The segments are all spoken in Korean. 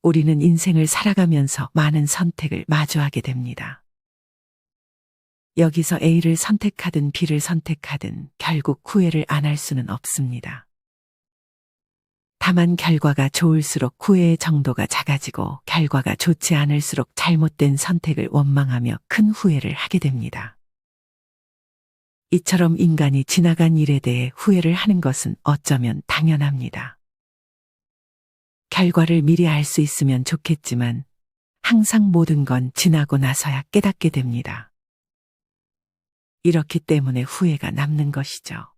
우리는 인생을 살아가면서 많은 선택을 마주하게 됩니다. 여기서 A를 선택하든 B를 선택하든 결국 후회를 안 할 수는 없습니다. 다만 결과가 좋을수록 후회의 정도가 작아지고 결과가 좋지 않을수록 잘못된 선택을 원망하며 큰 후회를 하게 됩니다. 이처럼 인간이 지나간 일에 대해 후회를 하는 것은 어쩌면 당연합니다. 결과를 미리 알 수 있으면 좋겠지만 항상 모든 건 지나고 나서야 깨닫게 됩니다. 이렇기 때문에 후회가 남는 것이죠.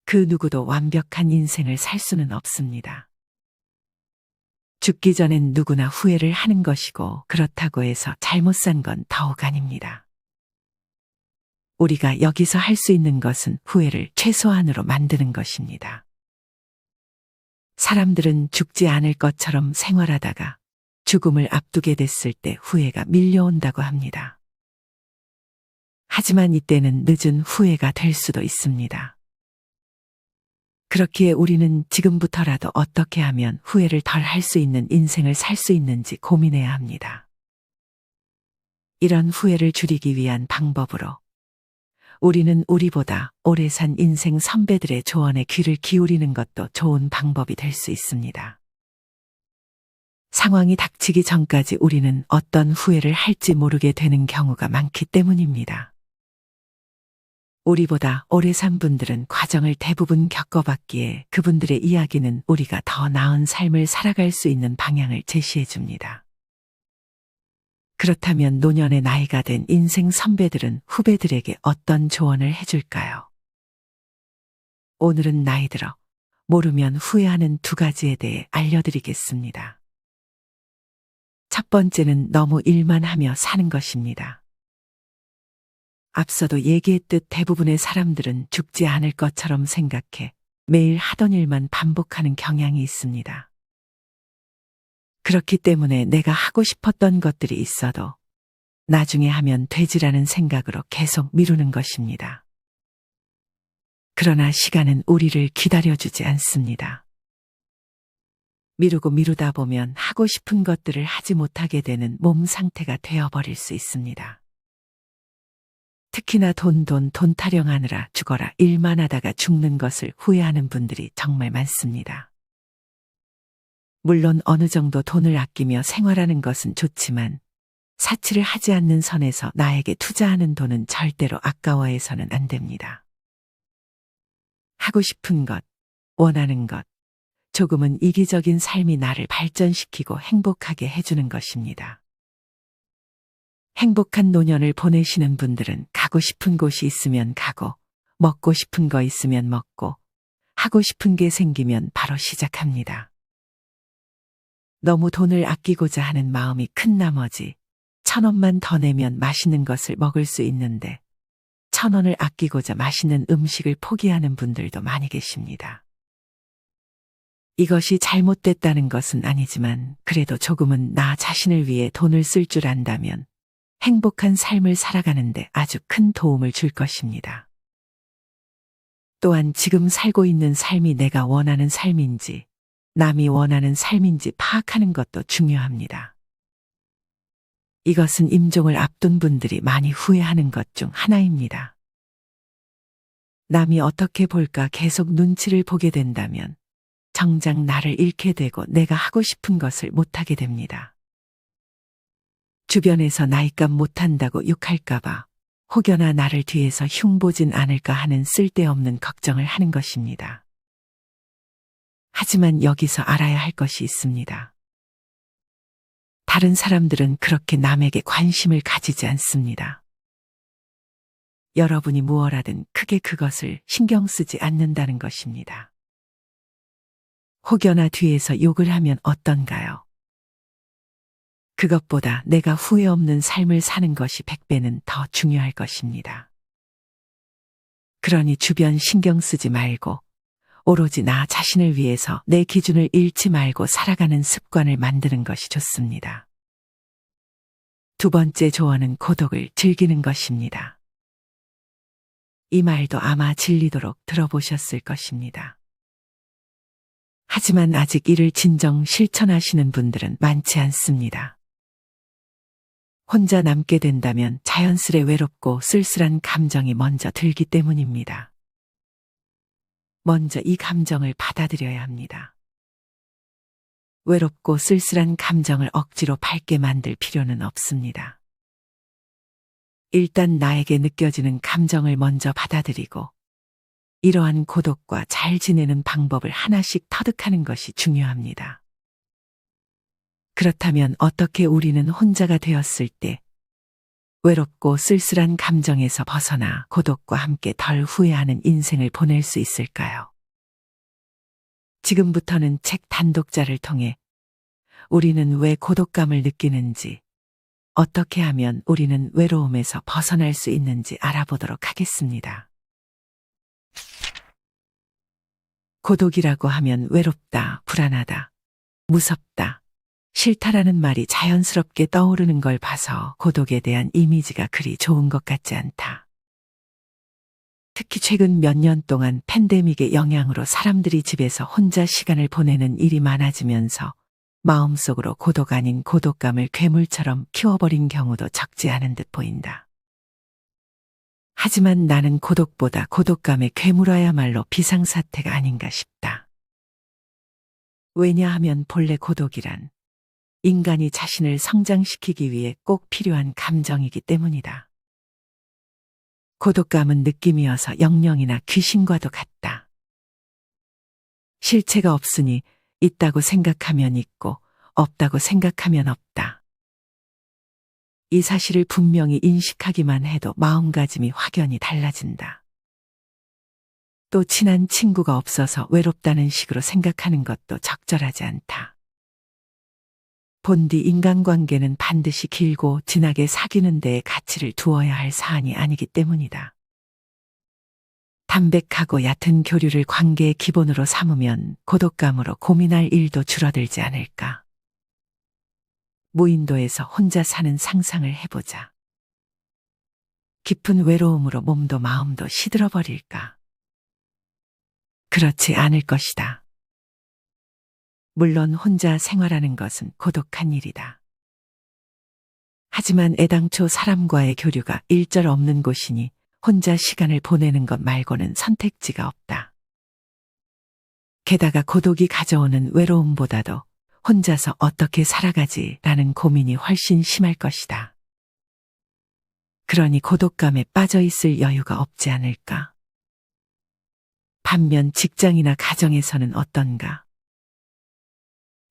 그 누구도 완벽한 인생을 살 수는 없습니다. 죽기 전엔 누구나 후회를 하는 것이고 그렇다고 해서 잘못 산 건 더욱 아닙니다. 우리가 여기서 할 수 있는 것은 후회를 최소한으로 만드는 것입니다. 사람들은 죽지 않을 것처럼 생활하다가 죽음을 앞두게 됐을 때 후회가 밀려온다고 합니다. 하지만 이때는 늦은 후회가 될 수도 있습니다. 그렇기에 우리는 지금부터라도 어떻게 하면 후회를 덜 할 수 있는 인생을 살 수 있는지 고민해야 합니다. 이런 후회를 줄이기 위한 방법으로 우리는 우리보다 오래 산 인생 선배들의 조언에 귀를 기울이는 것도 좋은 방법이 될 수 있습니다. 상황이 닥치기 전까지 우리는 어떤 후회를 할지 모르게 되는 경우가 많기 때문입니다. 우리보다 오래 산 분들은 과정을 대부분 겪어봤기에 그분들의 이야기는 우리가 더 나은 삶을 살아갈 수 있는 방향을 제시해 줍니다. 그렇다면 노년의 나이가 된 인생 선배들은 후배들에게 어떤 조언을 해줄까요? 오늘은 나이 들어 모르면 후회하는 두 가지에 대해 알려드리겠습니다. 첫 번째는 너무 일만 하며 사는 것입니다. 앞서도 얘기했듯 대부분의 사람들은 죽지 않을 것처럼 생각해 매일 하던 일만 반복하는 경향이 있습니다. 그렇기 때문에 내가 하고 싶었던 것들이 있어도 나중에 하면 되지라는 생각으로 계속 미루는 것입니다. 그러나 시간은 우리를 기다려주지 않습니다. 미루고 미루다 보면 하고 싶은 것들을 하지 못하게 되는 몸 상태가 되어버릴 수 있습니다. 특히나 돈 타령하느라 죽어라 일만 하다가 죽는 것을 후회하는 분들이 정말 많습니다. 물론 어느 정도 돈을 아끼며 생활하는 것은 좋지만 사치를 하지 않는 선에서 나에게 투자하는 돈은 절대로 아까워해서는 안 됩니다. 하고 싶은 것, 원하는 것, 조금은 이기적인 삶이 나를 발전시키고 행복하게 해주는 것입니다. 행복한 노년을 보내시는 분들은 가고 싶은 곳이 있으면 가고, 먹고 싶은 거 있으면 먹고, 하고 싶은 게 생기면 바로 시작합니다. 너무 돈을 아끼고자 하는 마음이 큰 나머지 1,000원만 더 내면 맛있는 것을 먹을 수 있는데 1,000원을 아끼고자 맛있는 음식을 포기하는 분들도 많이 계십니다. 이것이 잘못됐다는 것은 아니지만 그래도 조금은 나 자신을 위해 돈을 쓸 줄 안다면 행복한 삶을 살아가는데 아주 큰 도움을 줄 것입니다. 또한 지금 살고 있는 삶이 내가 원하는 삶인지 남이 원하는 삶인지 파악하는 것도 중요합니다. 이것은 임종을 앞둔 분들이 많이 후회하는 것 중 하나입니다. 남이 어떻게 볼까 계속 눈치를 보게 된다면 정작 나를 잃게 되고 내가 하고 싶은 것을 못하게 됩니다. 주변에서 나이값 못한다고 욕할까봐 혹여나 나를 뒤에서 흉보진 않을까 하는 쓸데없는 걱정을 하는 것입니다. 하지만 여기서 알아야 할 것이 있습니다. 다른 사람들은 그렇게 남에게 관심을 가지지 않습니다. 여러분이 무엇 하든 크게 그것을 신경 쓰지 않는다는 것입니다. 혹여나 뒤에서 욕을 하면 어떤가요? 그것보다 내가 후회 없는 삶을 사는 것이 100배는 더 중요할 것입니다. 그러니 주변 신경 쓰지 말고 오로지 나 자신을 위해서 내 기준을 잃지 말고 살아가는 습관을 만드는 것이 좋습니다. 두 번째 조언은 고독을 즐기는 것입니다. 이 말도 아마 질리도록 들어보셨을 것입니다. 하지만 아직 이를 진정 실천하시는 분들은 많지 않습니다. 혼자 남게 된다면 자연스레 외롭고 쓸쓸한 감정이 먼저 들기 때문입니다. 먼저 이 감정을 받아들여야 합니다. 외롭고 쓸쓸한 감정을 억지로 밝게 만들 필요는 없습니다. 일단 나에게 느껴지는 감정을 먼저 받아들이고 이러한 고독과 잘 지내는 방법을 하나씩 터득하는 것이 중요합니다. 그렇다면 어떻게 우리는 혼자가 되었을 때 외롭고 쓸쓸한 감정에서 벗어나 고독과 함께 덜 후회하는 인생을 보낼 수 있을까요? 지금부터는 책 단독자를 통해 우리는 왜 고독감을 느끼는지, 어떻게 하면 우리는 외로움에서 벗어날 수 있는지 알아보도록 하겠습니다. 고독이라고 하면 외롭다, 불안하다, 무섭다, 싫다라는 말이 자연스럽게 떠오르는 걸 봐서 고독에 대한 이미지가 그리 좋은 것 같지 않다. 특히 최근 몇 년 동안 팬데믹의 영향으로 사람들이 집에서 혼자 시간을 보내는 일이 많아지면서 마음속으로 고독 아닌 고독감을 괴물처럼 키워버린 경우도 적지 않은 듯 보인다. 하지만 나는 고독보다 고독감에 괴물어야말로 비상사태가 아닌가 싶다. 왜냐하면 본래 고독이란 인간이 자신을 성장시키기 위해 꼭 필요한 감정이기 때문이다. 고독감은 느낌이어서 영령이나 귀신과도 같다. 실체가 없으니 있다고 생각하면 있고 없다고 생각하면 없다. 이 사실을 분명히 인식하기만 해도 마음가짐이 확연히 달라진다. 또 친한 친구가 없어서 외롭다는 식으로 생각하는 것도 적절하지 않다. 본디 인간관계는 반드시 길고 진하게 사귀는 데에 가치를 두어야 할 사안이 아니기 때문이다. 담백하고 얕은 교류를 관계의 기본으로 삼으면 고독감으로 고민할 일도 줄어들지 않을까. 무인도에서 혼자 사는 상상을 해보자. 깊은 외로움으로 몸도 마음도 시들어버릴까? 그렇지 않을 것이다. 물론 혼자 생활하는 것은 고독한 일이다. 하지만 애당초 사람과의 교류가 일절 없는 곳이니 혼자 시간을 보내는 것 말고는 선택지가 없다. 게다가 고독이 가져오는 외로움보다도 혼자서 어떻게 살아가지라는 고민이 훨씬 심할 것이다. 그러니 고독감에 빠져 있을 여유가 없지 않을까? 반면 직장이나 가정에서는 어떤가?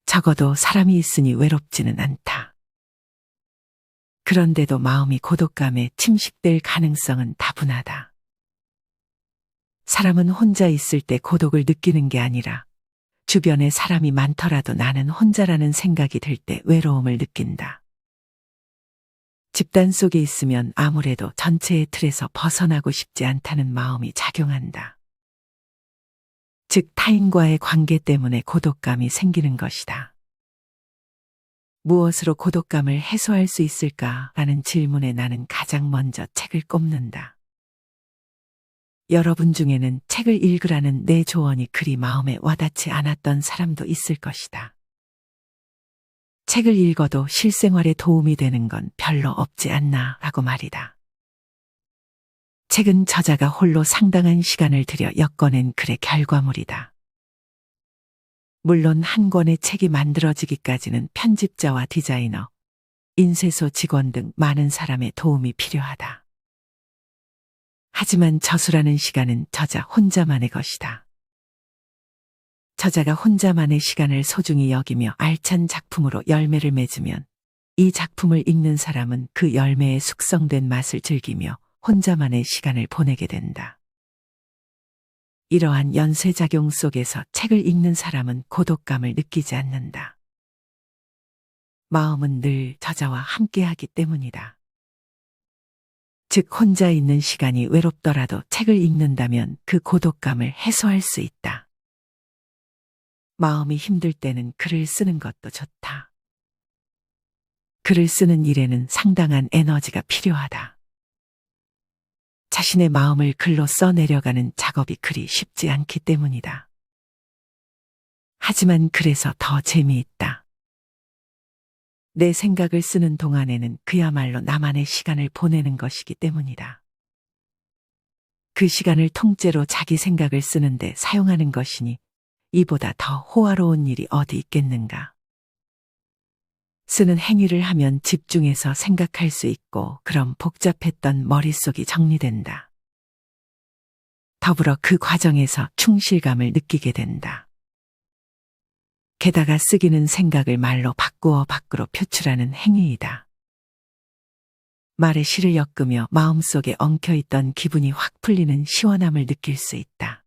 적어도 사람이 있으니 외롭지는 않다. 그런데도 마음이 고독감에 침식될 가능성은 다분하다. 사람은 혼자 있을 때 고독을 느끼는 게 아니라 주변에 사람이 많더라도 나는 혼자라는 생각이 들 때 외로움을 느낀다. 집단 속에 있으면 아무래도 전체의 틀에서 벗어나고 싶지 않다는 마음이 작용한다. 즉 타인과의 관계 때문에 고독감이 생기는 것이다. 무엇으로 고독감을 해소할 수 있을까라는 질문에 나는 가장 먼저 책을 꼽는다. 여러분 중에는 책을 읽으라는 내 조언이 그리 마음에 와닿지 않았던 사람도 있을 것이다. 책을 읽어도 실생활에 도움이 되는 건 별로 없지 않나 라고 말이다. 책은 저자가 홀로 상당한 시간을 들여 엮어낸 글의 결과물이다. 물론 한 권의 책이 만들어지기까지는 편집자와 디자이너, 인쇄소 직원 등 많은 사람의 도움이 필요하다. 하지만 저수라는 시간은 저자 혼자만의 것이다. 저자가 혼자만의 시간을 소중히 여기며 알찬 작품으로 열매를 맺으면 이 작품을 읽는 사람은 그 열매의 숙성된 맛을 즐기며 혼자만의 시간을 보내게 된다. 이러한 연쇄작용 속에서 책을 읽는 사람은 고독감을 느끼지 않는다. 마음은 늘 저자와 함께하기 때문이다. 즉 혼자 있는 시간이 외롭더라도 책을 읽는다면 그 고독감을 해소할 수 있다. 마음이 힘들 때는 글을 쓰는 것도 좋다. 글을 쓰는 일에는 상당한 에너지가 필요하다. 자신의 마음을 글로 써내려가는 작업이 그리 쉽지 않기 때문이다. 하지만 그래서 더 재미있다. 내 생각을 쓰는 동안에는 그야말로 나만의 시간을 보내는 것이기 때문이다. 그 시간을 통째로 자기 생각을 쓰는데 사용하는 것이니 이보다 더 호화로운 일이 어디 있겠는가. 쓰는 행위를 하면 집중해서 생각할 수 있고 그럼 복잡했던 머릿속이 정리된다. 더불어 그 과정에서 충실감을 느끼게 된다. 게다가 쓰기는 생각을 말로 바꾸어 밖으로 표출하는 행위이다. 말에 실을 엮으며 마음속에 엉켜있던 기분이 확 풀리는 시원함을 느낄 수 있다.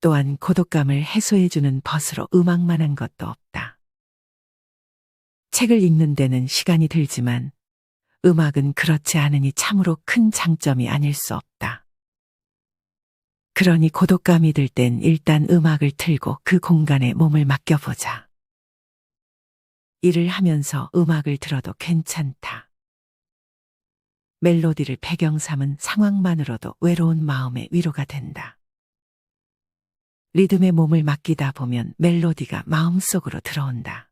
또한 고독감을 해소해주는 벗으로 음악만한 것도 없다. 책을 읽는 데는 시간이 들지만 음악은 그렇지 않으니 참으로 큰 장점이 아닐 수 없다. 그러니 고독감이 들 땐 일단 음악을 틀고 그 공간에 몸을 맡겨보자. 일을 하면서 음악을 들어도 괜찮다. 멜로디를 배경 삼은 상황만으로도 외로운 마음의 위로가 된다. 리듬에 몸을 맡기다 보면 멜로디가 마음속으로 들어온다.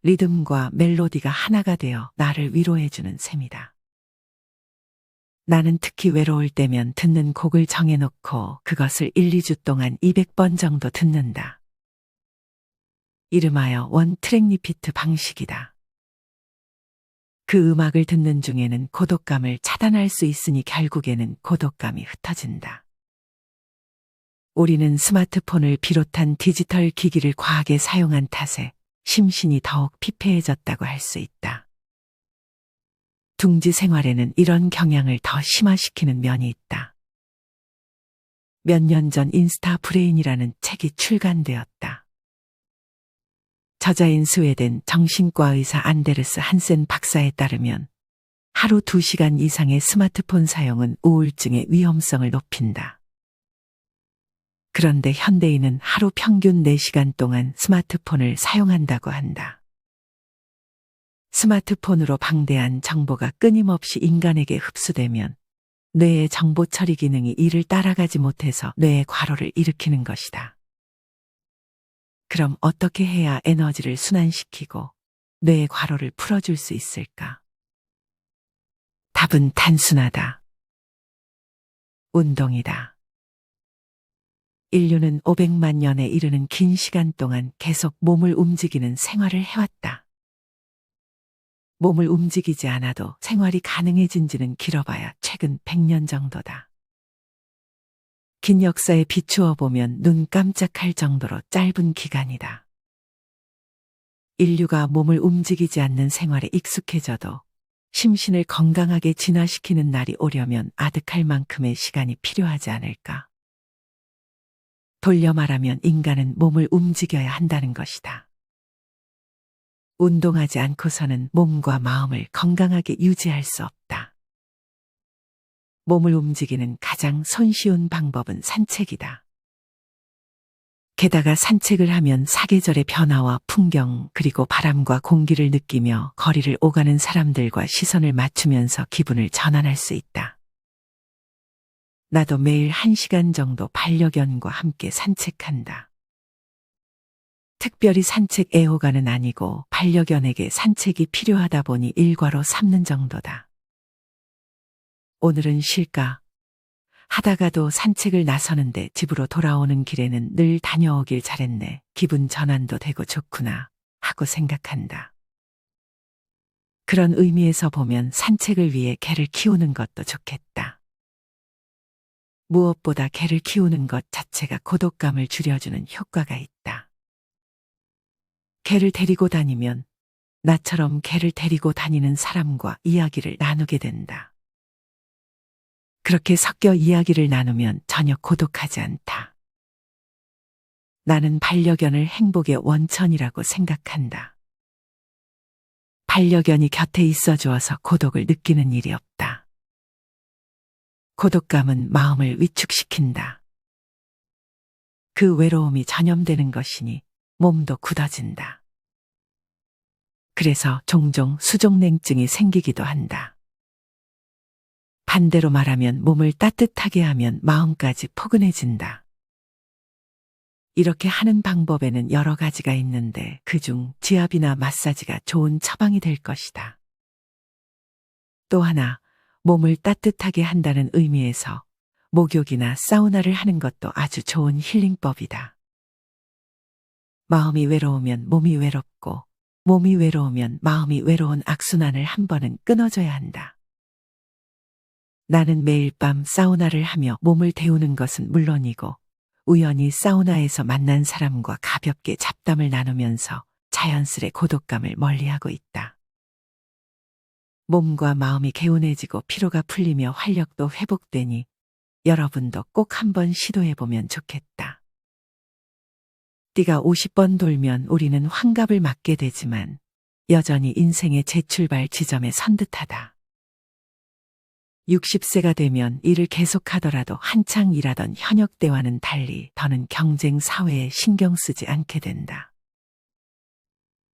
리듬과 멜로디가 하나가 되어 나를 위로해주는 셈이다. 나는 특히 외로울 때면 듣는 곡을 정해놓고 그것을 1, 2주 동안 200번 정도 듣는다. 이름하여 원 트랙 리피트 방식이다. 그 음악을 듣는 중에는 고독감을 차단할 수 있으니 결국에는 고독감이 흩어진다. 우리는 스마트폰을 비롯한 디지털 기기를 과하게 사용한 탓에 심신이 더욱 피폐해졌다고 할 수 있다. 둥지 생활에는 이런 경향을 더 심화시키는 면이 있다. 몇 년 전 인스타 브레인이라는 책이 출간되었다. 저자인 스웨덴 정신과 의사 안데르스 한센 박사에 따르면 하루 2시간 이상의 스마트폰 사용은 우울증의 위험성을 높인다. 그런데 현대인은 하루 평균 4시간 동안 스마트폰을 사용한다고 한다. 스마트폰으로 방대한 정보가 끊임없이 인간에게 흡수되면 뇌의 정보 처리 기능이 이를 따라가지 못해서 뇌의 과로를 일으키는 것이다. 그럼 어떻게 해야 에너지를 순환시키고 뇌의 과로를 풀어줄 수 있을까? 답은 단순하다. 운동이다. 인류는 500만 년에 이르는 긴 시간 동안 계속 몸을 움직이는 생활을 해왔다. 몸을 움직이지 않아도 생활이 가능해진 지는 길어봐야 최근 100년 정도다. 긴 역사에 비추어 보면 눈 깜짝할 정도로 짧은 기간이다. 인류가 몸을 움직이지 않는 생활에 익숙해져도 심신을 건강하게 진화시키는 날이 오려면 아득할 만큼의 시간이 필요하지 않을까. 돌려 말하면 인간은 몸을 움직여야 한다는 것이다. 운동하지 않고서는 몸과 마음을 건강하게 유지할 수 없다. 몸을 움직이는 가장 손쉬운 방법은 산책이다. 게다가 산책을 하면 사계절의 변화와 풍경 그리고 바람과 공기를 느끼며 거리를 오가는 사람들과 시선을 맞추면서 기분을 전환할 수 있다. 나도 매일 1시간 정도 반려견과 함께 산책한다. 특별히 산책 애호가는 아니고 반려견에게 산책이 필요하다 보니 일과로 삼는 정도다. 오늘은 쉴까? 하다가도 산책을 나서는데 집으로 돌아오는 길에는 늘 다녀오길 잘했네. 기분 전환도 되고 좋구나 하고 생각한다. 그런 의미에서 보면 산책을 위해 개를 키우는 것도 좋겠다. 무엇보다 개를 키우는 것 자체가 고독감을 줄여주는 효과가 있다. 개를 데리고 다니면 나처럼 개를 데리고 다니는 사람과 이야기를 나누게 된다. 그렇게 섞여 이야기를 나누면 전혀 고독하지 않다. 나는 반려견을 행복의 원천이라고 생각한다. 반려견이 곁에 있어 주어서 고독을 느끼는 일이 없다. 고독감은 마음을 위축시킨다. 그 외로움이 전염되는 것이니 몸도 굳어진다. 그래서 종종 수족냉증이 생기기도 한다. 반대로 말하면 몸을 따뜻하게 하면 마음까지 포근해진다. 이렇게 하는 방법에는 여러 가지가 있는데 그중 지압이나 마사지가 좋은 처방이 될 것이다. 또 하나, 몸을 따뜻하게 한다는 의미에서 목욕이나 사우나를 하는 것도 아주 좋은 힐링법이다. 마음이 외로우면 몸이 외롭고 몸이 외로우면 마음이 외로운 악순환을 한 번은 끊어줘야 한다. 나는 매일 밤 사우나를 하며 몸을 데우는 것은 물론이고 우연히 사우나에서 만난 사람과 가볍게 잡담을 나누면서 자연스레 고독감을 멀리하고 있다. 몸과 마음이 개운해지고 피로가 풀리며 활력도 회복되니 여러분도 꼭 한번 시도해보면 좋겠다. 띠가 50번 돌면 우리는 환갑을 맞게 되지만 여전히 인생의 재출발 지점에 선 듯하다. 60세가 되면 일을 계속하더라도 한창 일하던 현역 때와는 달리 더는 경쟁 사회에 신경 쓰지 않게 된다.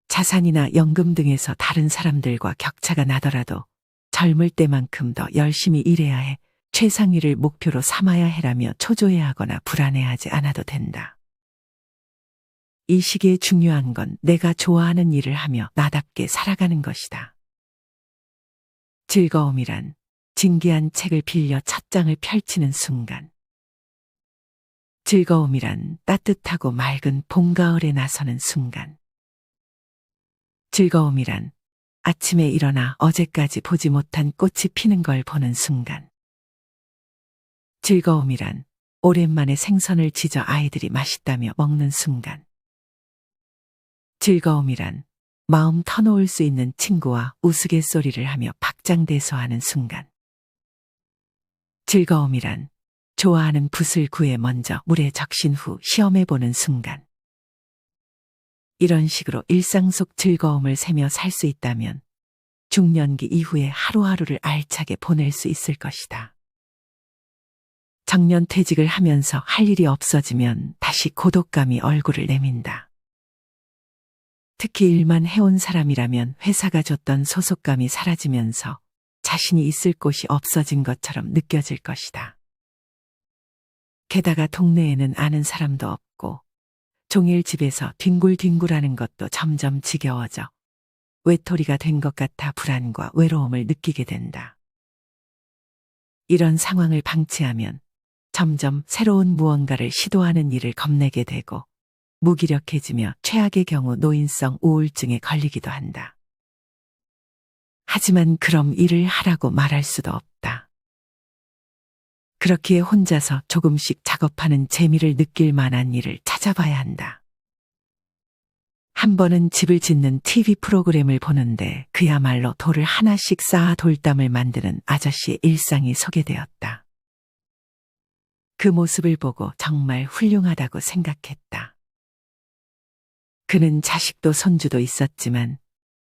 자산이나 연금 등에서 다른 사람들과 격차가 나더라도 젊을 때만큼 더 열심히 일해야 해, 최상위를 목표로 삼아야 해라며 초조해하거나 불안해하지 않아도 된다. 이 시기에 중요한 건 내가 좋아하는 일을 하며 나답게 살아가는 것이다. 즐거움이란 진기한 책을 빌려 첫 장을 펼치는 순간. 즐거움이란 따뜻하고 맑은 봄, 가을에 나서는 순간. 즐거움이란 아침에 일어나 어제까지 보지 못한 꽃이 피는 걸 보는 순간. 즐거움이란 오랜만에 생선을 지져 아이들이 맛있다며 먹는 순간. 즐거움이란 마음 터놓을 수 있는 친구와 우스갯소리를 하며 박장대소하는 순간. 즐거움이란 좋아하는 붓을 구해 먼저 물에 적신 후 시험해보는 순간. 이런 식으로 일상 속 즐거움을 세며 살 수 있다면 중년기 이후에 하루하루를 알차게 보낼 수 있을 것이다. 정년퇴직을 하면서 할 일이 없어지면 다시 고독감이 얼굴을 내민다. 특히 일만 해온 사람이라면 회사가 줬던 소속감이 사라지면서 자신이 있을 곳이 없어진 것처럼 느껴질 것이다. 게다가 동네에는 아는 사람도 없고 종일 집에서 뒹굴뒹굴하는 것도 점점 지겨워져 외톨이가 된 것 같아 불안과 외로움을 느끼게 된다. 이런 상황을 방치하면 점점 새로운 무언가를 시도하는 일을 겁내게 되고 무기력해지며 최악의 경우 노인성 우울증에 걸리기도 한다. 하지만 그럼 일을 하라고 말할 수도 없다. 그렇기에 혼자서 조금씩 작업하는 재미를 느낄 만한 일을 찾아봐야 한다. 한 번은 집을 짓는 TV 프로그램을 보는데 그야말로 돌을 하나씩 쌓아 돌담을 만드는 아저씨의 일상이 소개되었다. 그 모습을 보고 정말 훌륭하다고 생각했다. 그는 자식도 손주도 있었지만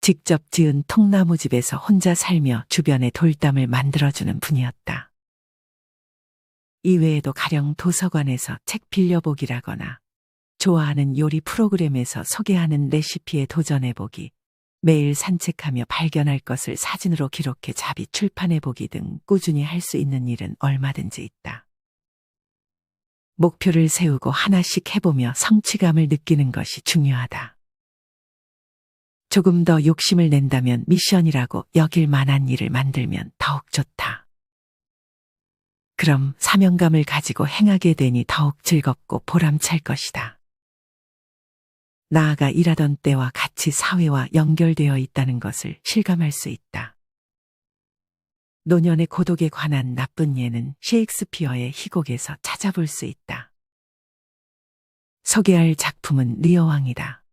직접 지은 통나무집에서 혼자 살며 주변에 돌담을 만들어주는 분이었다. 이외에도 가령 도서관에서 책 빌려보기라거나 좋아하는 요리 프로그램에서 소개하는 레시피에 도전해보기, 매일 산책하며 발견할 것을 사진으로 기록해 자비 출판해보기 등 꾸준히 할 수 있는 일은 얼마든지 있다. 목표를 세우고 하나씩 해보며 성취감을 느끼는 것이 중요하다. 조금 더 욕심을 낸다면 미션이라고 여길 만한 일을 만들면 더욱 좋다. 그럼 사명감을 가지고 행하게 되니 더욱 즐겁고 보람찰 것이다. 나아가 일하던 때와 같이 사회와 연결되어 있다는 것을 실감할 수 있다. 노년의 고독에 관한 나쁜 예는 셰익스피어의 희곡에서 찾아볼 수 있다. 소개할 작품은 리어왕이다.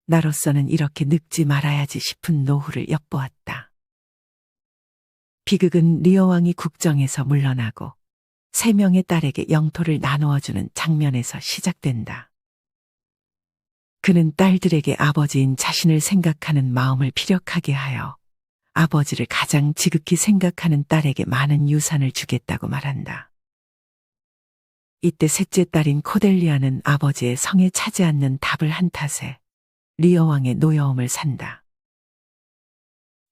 나로서는 이렇게 늙지 말아야지 싶은 노후를 엿보았다. 비극은 리어왕이 국정에서 물러나고 3명의 딸에게 영토를 나누어주는 장면에서 시작된다. 그는 딸들에게 아버지인 자신을 생각하는 마음을 피력하게 하여 아버지를 가장 지극히 생각하는 딸에게 많은 유산을 주겠다고 말한다. 이때 셋째 딸인 코델리아는 아버지의 성에 차지 않는 답을 한 탓에 리어왕의 노여움을 산다.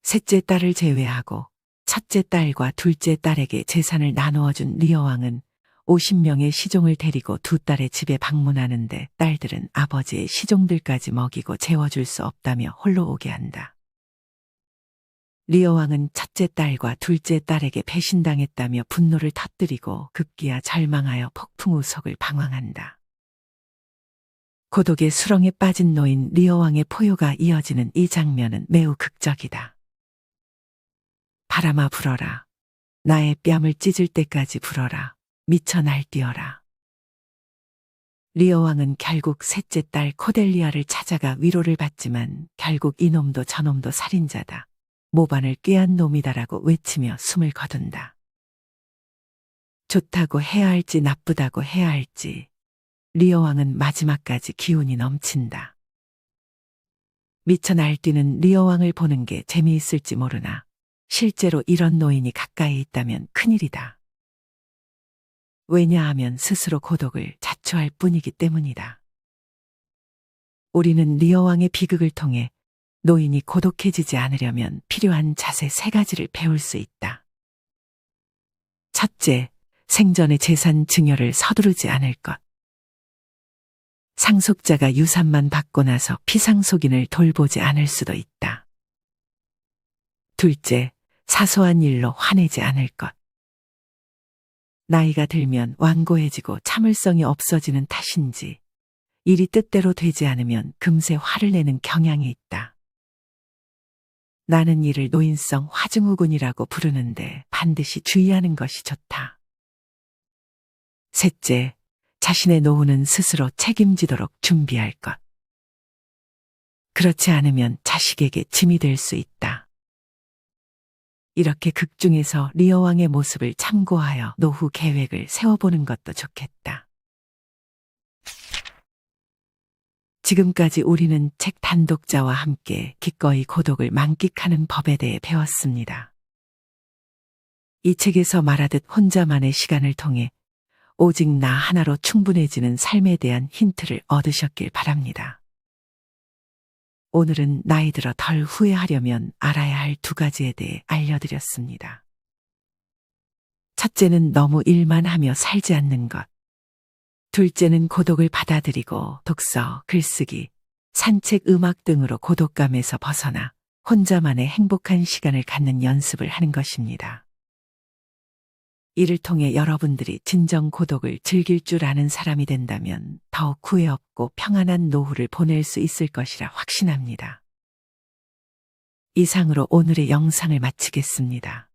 셋째 딸을 제외하고 첫째 딸과 둘째 딸에게 재산을 나누어준 리어왕은 50명의 시종을 데리고 두 딸의 집에 방문하는데 딸들은 아버지의 시종들까지 먹이고 재워줄 수 없다며 홀로 오게 한다. 리어 왕은 첫째 딸과 둘째 딸에게 배신당했다며 분노를 터뜨리고 급기야 절망하여 폭풍우속을 방황한다. 고독의 수렁에 빠진 노인 리어 왕의 포효가 이어지는 이 장면은 매우 극적이다. 바람아 불어라. 나의 뺨을 찢을 때까지 불어라. 미쳐 날뛰어라. 리어 왕은 결국 셋째 딸 코델리아를 찾아가 위로를 받지만 결국 이놈도 저놈도 살인자다. 모반을 꾀한 놈이다라고 외치며 숨을 거둔다. 좋다고 해야 할지 나쁘다고 해야 할지 리어 왕은 마지막까지 기운이 넘친다. 미쳐 날뛰는 리어 왕을 보는 게 재미있을지 모르나 실제로 이런 노인이 가까이 있다면 큰일이다. 왜냐하면 스스로 고독을 자초할 뿐이기 때문이다. 우리는 리어 왕의 비극을 통해 노인이 고독해지지 않으려면 필요한 자세 3가지를 배울 수 있다. 첫째, 생전의 재산 증여를 서두르지 않을 것. 상속자가 유산만 받고 나서 피상속인을 돌보지 않을 수도 있다. 둘째, 사소한 일로 화내지 않을 것. 나이가 들면 완고해지고 참을성이 없어지는 탓인지 일이 뜻대로 되지 않으면 금세 화를 내는 경향이 있다. 나는 이를 노인성 화증후군이라고 부르는데 반드시 주의하는 것이 좋다. 셋째, 자신의 노후는 스스로 책임지도록 준비할 것. 그렇지 않으면 자식에게 짐이 될 수 있다. 이렇게 극중에서 리어 왕의 모습을 참고하여 노후 계획을 세워보는 것도 좋겠다. 지금까지 우리는 책 단독자와 함께 기꺼이 고독을 만끽하는 법에 대해 배웠습니다. 이 책에서 말하듯 혼자만의 시간을 통해 오직 나 하나로 충분해지는 삶에 대한 힌트를 얻으셨길 바랍니다. 오늘은 나이 들어 덜 후회하려면 알아야 할 2가지에 대해 알려드렸습니다. 첫째는 너무 일만 하며 살지 않는 것. 둘째는 고독을 받아들이고 독서, 글쓰기, 산책, 음악 등으로 고독감에서 벗어나 혼자만의 행복한 시간을 갖는 연습을 하는 것입니다. 이를 통해 여러분들이 진정 고독을 즐길 줄 아는 사람이 된다면 더욱 후회 없고 평안한 노후를 보낼 수 있을 것이라 확신합니다. 이상으로 오늘의 영상을 마치겠습니다.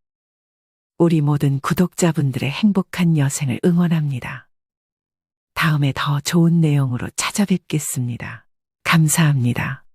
우리 모든 구독자분들의 행복한 여생을 응원합니다. 다음에 더 좋은 내용으로 찾아뵙겠습니다. 감사합니다.